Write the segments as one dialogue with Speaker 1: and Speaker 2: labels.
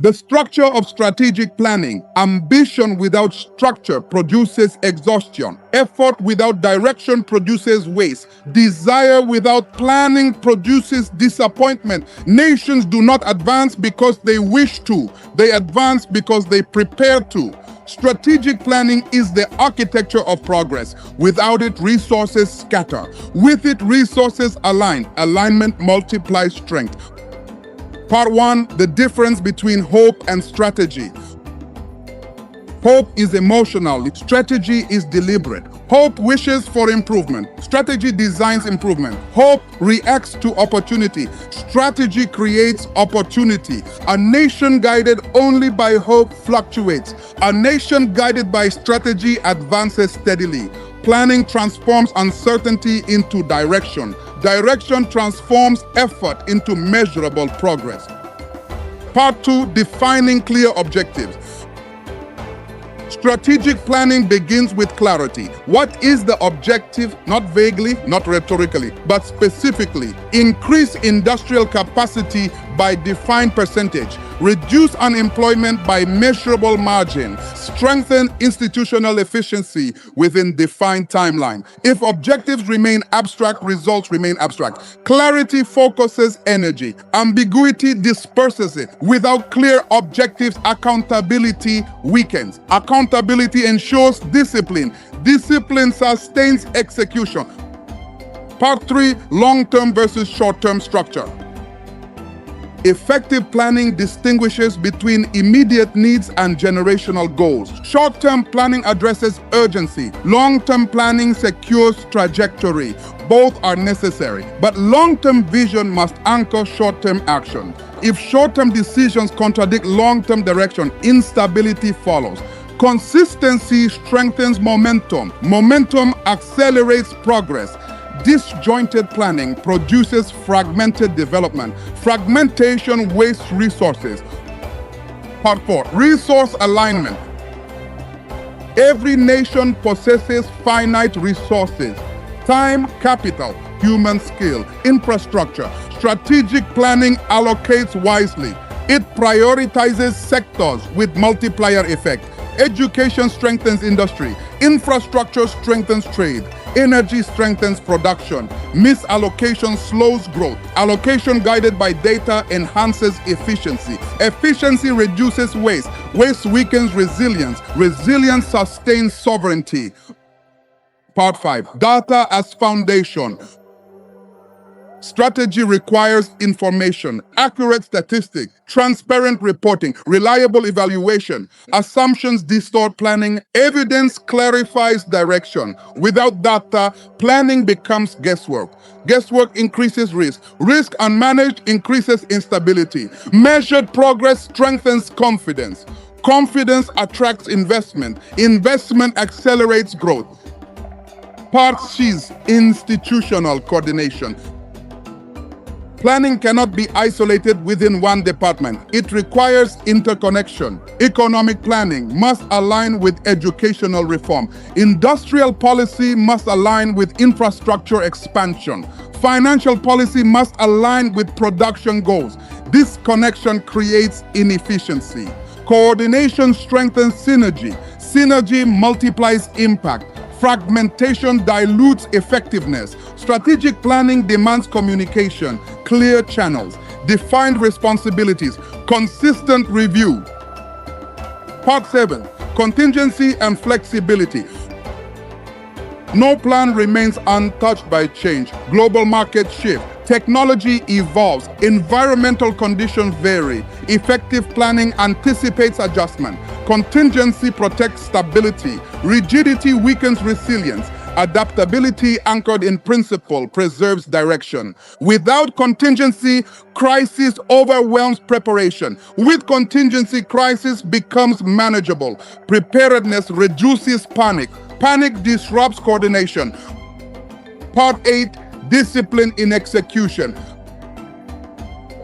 Speaker 1: The structure of strategic planning. Ambition without structure produces exhaustion. Effort without direction produces waste. Desire without planning produces disappointment. Nations do not advance because they wish to. They advance because they prepare to. Strategic planning is the architecture of progress. Without it, resources scatter. With it, resources align. Alignment multiplies strength. Part 1, the difference between hope and strategy. Hope is emotional. Strategy is deliberate. Hope wishes for improvement. Strategy designs improvement. Hope reacts to opportunity. Strategy creates opportunity. A nation guided only by hope fluctuates. A nation guided by strategy advances steadily. Planning transforms uncertainty into direction. Direction transforms effort into measurable progress. Part 2, defining clear objectives. Strategic planning begins with clarity. What is the objective? Not vaguely, not rhetorically, but specifically. Increase industrial capacity by defined percentage. Reduce unemployment by measurable margin. Strengthen institutional efficiency within defined timeline. If objectives remain abstract, results remain abstract. Clarity focuses energy. Ambiguity disperses it. Without clear objectives, accountability weakens. Accountability ensures discipline. Discipline sustains execution. Part 3, long-term versus short-term structure. Effective planning distinguishes between immediate needs and generational goals. Short-term planning addresses urgency. Long-term planning secures trajectory. Both are necessary, but long-term vision must anchor short-term action. If short-term decisions contradict long-term direction, instability follows. Consistency strengthens momentum. Momentum accelerates progress. Disjointed planning produces fragmented development. Fragmentation wastes resources. Part 4, resource alignment. Every nation possesses finite resources: time, capital, human skill, infrastructure. Strategic planning allocates wisely. It prioritizes sectors with multiplier effect. Education strengthens industry. Infrastructure strengthens trade. Energy strengthens production. Misallocation slows growth. Allocation guided by data enhances efficiency. Efficiency reduces waste. Waste weakens resilience. Resilience sustains sovereignty. Part 5, data as foundation. Strategy requires information, accurate statistics, transparent reporting, reliable evaluation. Assumptions distort planning. Evidence clarifies direction. Without data, planning becomes guesswork. Guesswork increases risk. Risk unmanaged increases instability. Measured progress strengthens confidence. Confidence attracts investment. Investment accelerates growth. Part C, institutional coordination. Planning cannot be isolated within one department. It requires interconnection. Economic planning must align with educational reform. Industrial policy must align with infrastructure expansion. Financial policy must align with production goals. This connection creates inefficiency. Coordination strengthens synergy. Synergy multiplies impact. Fragmentation dilutes effectiveness. Strategic planning demands communication, clear channels, defined responsibilities, consistent review. Part 7, contingency and flexibility. No plan remains untouched by change. Global markets shift. Technology evolves. Environmental conditions vary. Effective planning anticipates adjustment. Contingency protects stability. Rigidity weakens resilience. Adaptability anchored in principle preserves direction. Without contingency, crisis overwhelms preparation. With contingency, crisis becomes manageable. Preparedness reduces panic. Panic disrupts coordination. Part 8, discipline in execution.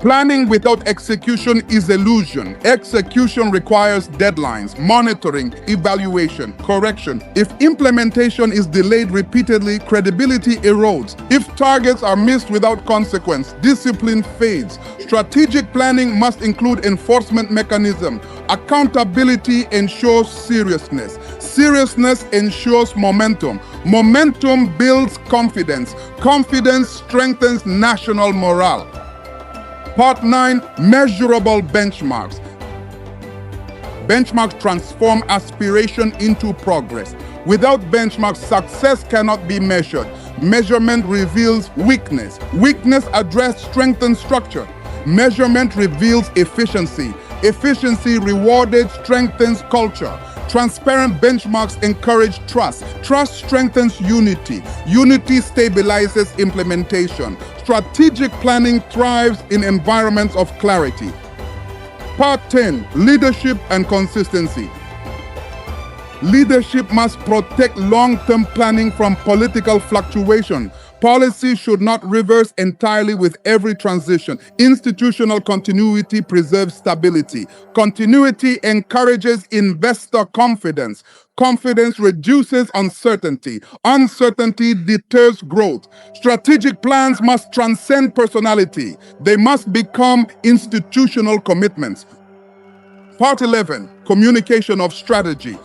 Speaker 1: Planning without execution is illusion. Execution requires deadlines, monitoring, evaluation, correction. If implementation is delayed repeatedly, credibility erodes. If targets are missed without consequence, discipline fades. Strategic planning must include enforcement mechanism. Accountability ensures seriousness. Seriousness ensures momentum. Momentum builds confidence. Confidence strengthens national morale. Part 9, measurable benchmarks. Benchmarks transform aspiration into progress. Without benchmarks, success cannot be measured. Measurement reveals weakness. Weakness addresses strength and structure. Measurement reveals efficiency. Efficiency rewarded strengthens culture. Transparent benchmarks encourage trust. Trust strengthens unity. Unity stabilizes implementation. Strategic planning thrives in environments of clarity. Part 10, leadership and consistency. Leadership must protect long-term planning from political fluctuation. Policy should not reverse entirely with every transition. Institutional continuity preserves stability. Continuity encourages investor confidence. Confidence reduces uncertainty. Uncertainty deters growth. Strategic plans must transcend personality. They must become institutional commitments. Part 11, communication of strategy.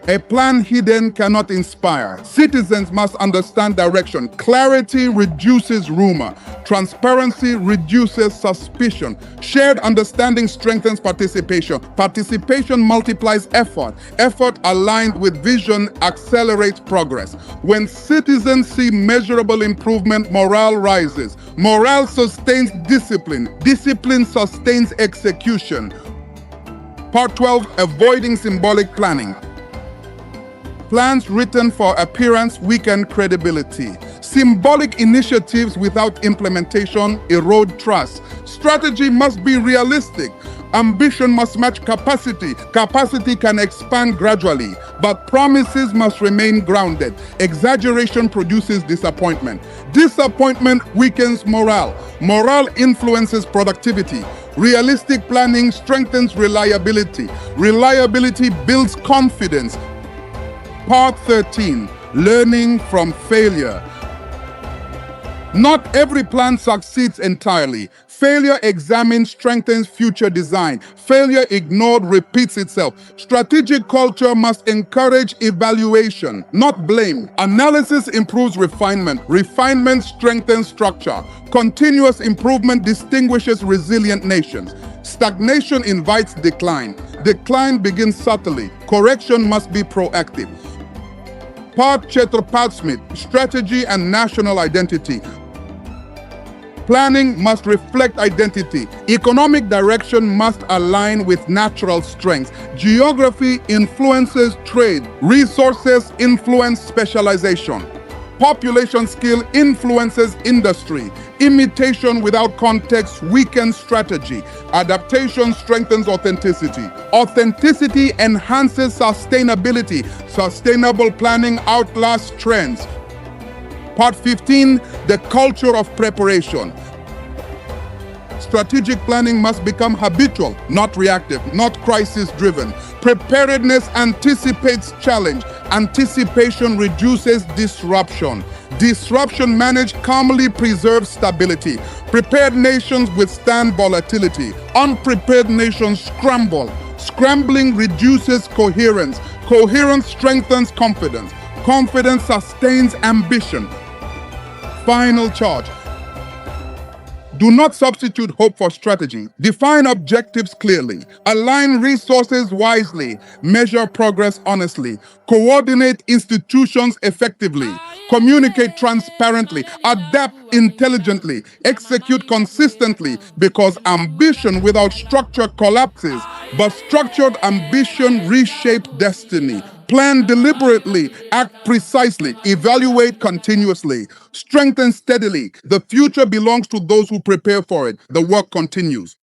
Speaker 1: A plan hidden cannot inspire. Citizens must understand direction. Clarity reduces rumor. Transparency reduces suspicion. Shared understanding strengthens participation. Participation multiplies effort. Effort aligned with vision accelerates progress. When citizens see measurable improvement, morale rises. Morale sustains discipline. Discipline sustains execution. Part 12, avoiding symbolic planning. Plans written for appearance weaken credibility. Symbolic initiatives without implementation erode trust. Strategy must be realistic. Ambition must match capacity. Capacity can expand gradually, but promises must remain grounded. Exaggeration produces disappointment. Disappointment weakens morale. Morale influences productivity. Realistic planning strengthens reliability. Reliability builds confidence. Part 13, learning from failure. Not every plan succeeds entirely. Failure examined strengthens future design. Failure ignored repeats itself. Strategic culture must encourage evaluation, not blame. Analysis improves refinement. Refinement strengthens structure. Continuous improvement distinguishes resilient nations. Stagnation invites decline. Decline begins subtly. Correction must be proactive. Part Chetterpad Smith, strategy and national identity. Planning must reflect identity. Economic direction must align with natural strengths. Geography influences trade. Resources influence specialization. Population scale influences industry. Imitation without context weakens strategy. Adaptation strengthens authenticity. Authenticity enhances sustainability. Sustainable planning outlasts trends. Part 15, the culture of preparation. Strategic planning must become habitual, not reactive, not crisis-driven. Preparedness anticipates challenge. Anticipation reduces disruption. Disruption managed calmly preserves stability. Prepared nations withstand volatility. Unprepared nations scramble. Scrambling reduces coherence. Coherence strengthens confidence. Confidence sustains ambition. Final charge. Do not substitute hope for strategy. Define objectives clearly. Align resources wisely. Measure progress honestly. Coordinate institutions effectively. Communicate transparently. Adapt intelligently. Execute consistently, because ambition without structure collapses, but structured ambition reshapes destiny. Plan deliberately, act precisely, evaluate continuously, strengthen steadily. The future belongs to those who prepare for it. The work continues.